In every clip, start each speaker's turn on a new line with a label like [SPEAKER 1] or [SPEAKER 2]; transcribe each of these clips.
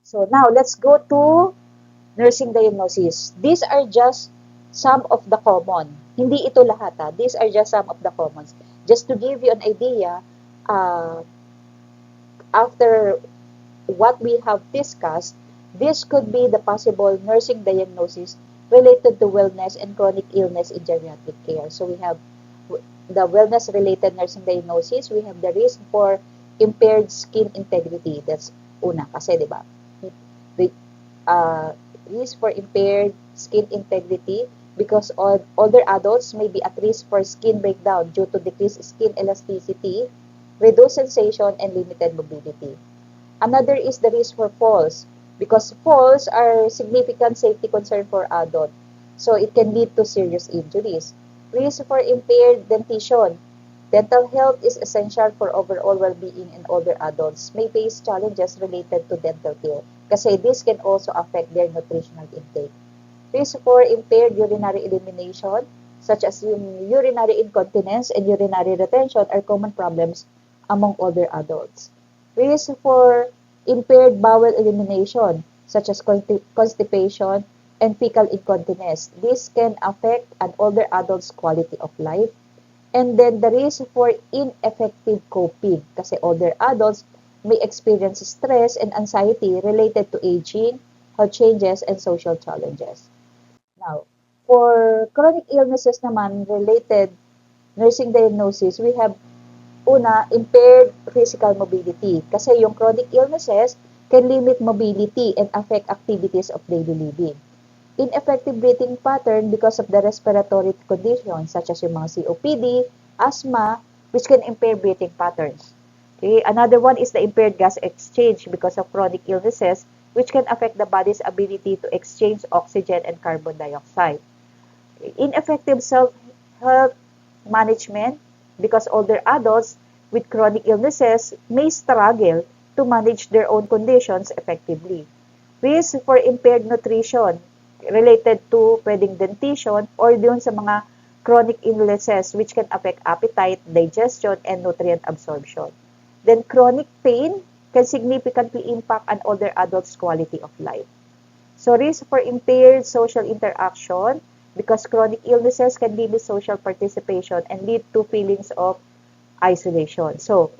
[SPEAKER 1] So now let's go to nursing diagnosis. These are just some of the common. Hindi ito lahat ha. These are just some of the commons. Just to give you an idea, uh, after what we have discussed, this could be the possible nursing diagnosis related to wellness and chronic illness in geriatric care. So we have the wellness-related nursing diagnosis. We have the risk for impaired skin integrity. That's una kasi, di ba? The risk for impaired skin integrity because older adults may be at risk for skin breakdown due to decreased skin elasticity, reduced sensation, and limited mobility. Another is the risk for falls because falls are significant safety concern for adults. So it can lead to serious injuries. Risk for impaired dentition. Dental health is essential for overall well-being in older adults may face challenges related to dental care kasi this can also affect their nutritional intake. Risk for impaired urinary elimination such as urinary incontinence and urinary retention are common problems among older adults. Risk for impaired bowel elimination such as constipation and fecal incontinence. This can affect an older adult's quality of life. And then the risk for ineffective coping kasi older adults may experience stress and anxiety related to aging, health changes, and social challenges. Now, for chronic illnesses naman related nursing diagnosis, we have una, impaired physical mobility. Kasi yung chronic illnesses can limit mobility and affect activities of daily living. Ineffective breathing pattern because of the respiratory conditions such as yung mga COPD, asthma, which can impair breathing patterns. Okay? Another one is the impaired gas exchange because of chronic illnesses which can affect the body's ability to exchange oxygen and carbon dioxide. Ineffective self-health management because older adults with chronic illnesses may struggle to manage their own conditions effectively. Risk for impaired nutrition related to pwedeng dentition or dun sa mga chronic illnesses which can affect appetite, digestion, and nutrient absorption. Then chronic pain can significantly impact an older adult's quality of life. So risk for impaired social interaction because chronic illnesses can limit social participation and lead to feelings of isolation. So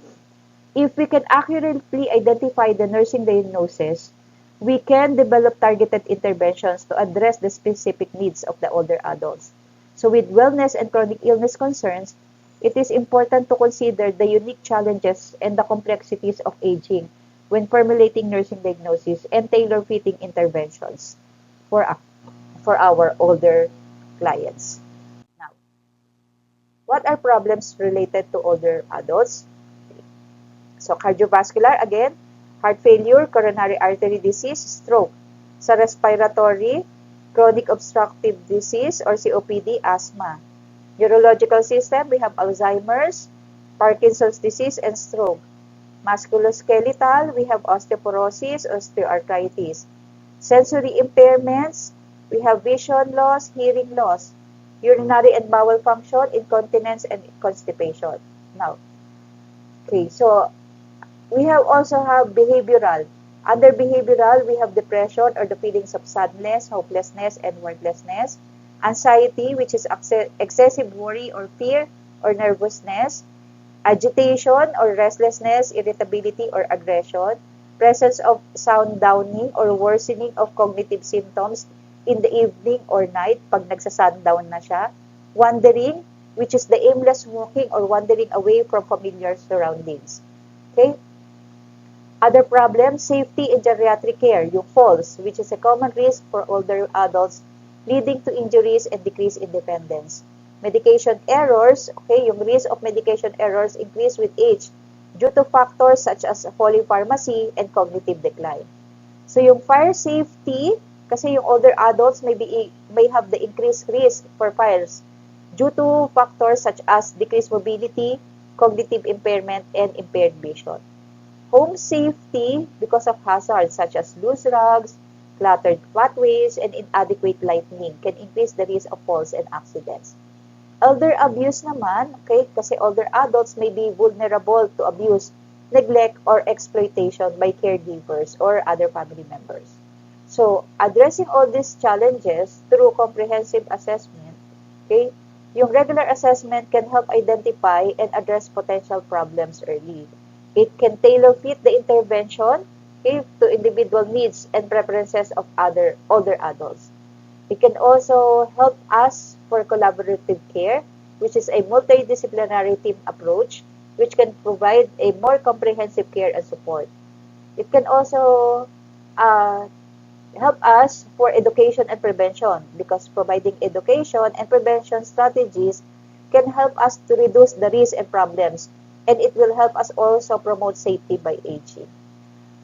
[SPEAKER 1] if we can accurately identify the nursing diagnosis, we can develop targeted interventions to address the specific needs of the older adults. So with wellness and chronic illness concerns, it is important to consider the unique challenges and the complexities of aging when formulating nursing diagnosis and tailor-fitting interventions for, for our older clients. Now, what are problems related to older adults? So cardiovascular, again, heart failure, coronary artery disease, stroke. Sa respiratory, chronic obstructive disease or COPD, asthma. Neurological system, we have Alzheimer's, Parkinson's disease, and stroke. Musculoskeletal, we have osteoporosis, osteoarthritis. Sensory impairments, we have vision loss, hearing loss, urinary and bowel function, incontinence, and constipation. Now, okay, so we have also have behavioral. Under behavioral, we have depression or the feelings of sadness, hopelessness, and worthlessness. Anxiety, which is excessive worry or fear or nervousness. Agitation or restlessness, irritability or aggression. Presence of sound downing or worsening of cognitive symptoms in the evening or night pag nagsa-sundown na siya. Wandering, which is the aimless walking or wandering away from familiar surroundings. Okay? Other problems, safety in geriatric care, yung falls, which is a common risk for older adults leading to injuries and decreased independence. Medication errors, okay, yung risk of medication errors increase with age due to factors such as polypharmacy and cognitive decline. So yung fire safety, kasi yung older adults may have the increased risk for fires due to factors such as decreased mobility, cognitive impairment, and impaired vision. Home safety because of hazards such as loose rugs, cluttered pathways, and inadequate lighting can increase the risk of falls and accidents. Elder abuse naman, okay, kasi older adults may be vulnerable to abuse neglect, or exploitation by caregivers or other family members. So, addressing all these challenges through comprehensive assessment, okay, yung regular assessment can help identify and address potential problems early. It can tailor fit the intervention, okay, to individual needs and preferences of other older adults. It can also help us for collaborative care, which is a multidisciplinary team approach, which can provide a more comprehensive care and support. It can also uh, help us for education and prevention, because providing education and prevention strategies can help us to reduce the risks and problems, and it will help us also promote safety by aging.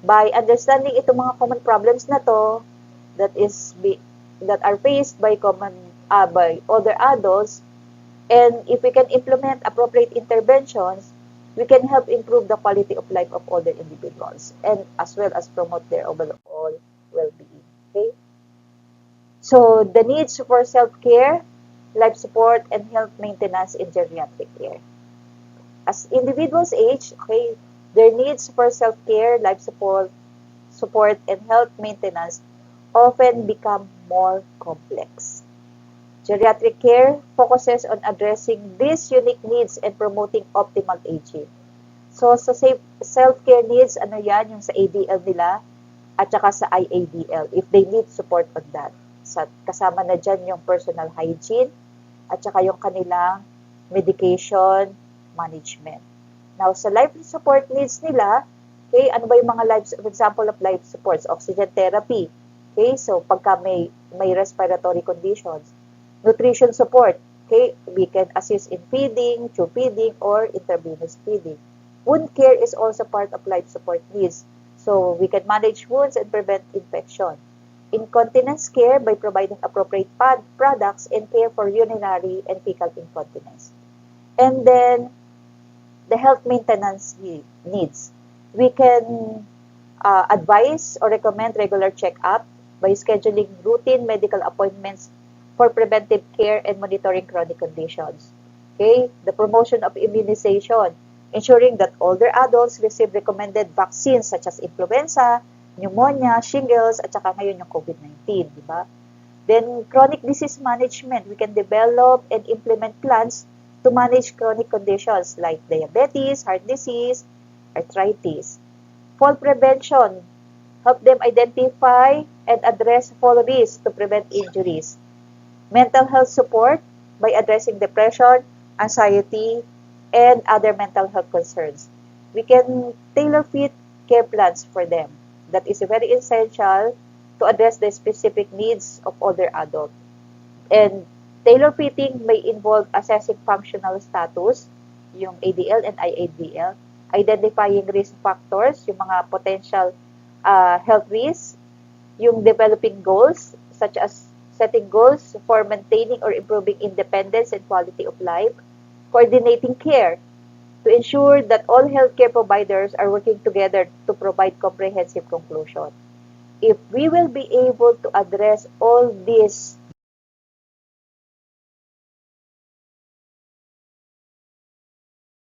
[SPEAKER 1] By understanding itong mga common problems na to that is be, that are faced by older adults, and if we can implement appropriate interventions, we can help improve the quality of life of older individuals and as well as promote their overall well-being. Okay? So the needs for self-care, life support, and health maintenance in geriatric care. As individuals age, okay, their needs for self-care, support, and health maintenance often become more complex. Geriatric care focuses on addressing these unique needs and promoting optimal aging. So, sa self-care needs, ano yan, yung sa ADL nila, at saka sa IADL, if they need support on that. Kasama na dyan yung personal hygiene, at saka yung kanilang medication management. Now, sa life support needs nila, okay, ano ba yung mga example of life supports? Oxygen therapy. Okay, so pagka may respiratory conditions, nutrition support. Okay, we can assist in feeding, tube feeding, or intravenous feeding. Wound care is also part of life support needs. So we can manage wounds and prevent infection. Incontinence care by providing appropriate products and care for urinary and fecal incontinence. And then the health maintenance needs. We can advise or recommend regular checkup by scheduling routine medical appointments for preventive care and monitoring chronic conditions. Okay, the promotion of immunization, ensuring that older adults receive recommended vaccines such as influenza, pneumonia, shingles, at saka ngayon yung COVID-19, di ba? Then, chronic disease management, we can develop and implement plans to manage chronic conditions like diabetes, heart disease, arthritis. Fall prevention, help them identify and address fall risks to prevent injuries. Mental health support by addressing depression, anxiety, and other mental health concerns. We can tailor fit care plans for them. That is very essential to address the specific needs of older adults. And tailor fitting may involve assessing functional status, yung ADL and IADL, identifying risk factors, yung mga potential health risks, yung developing goals, such as setting goals for maintaining or improving independence and quality of life, coordinating care to ensure that all healthcare providers are working together to provide comprehensive conclusion. If we will be able to address all these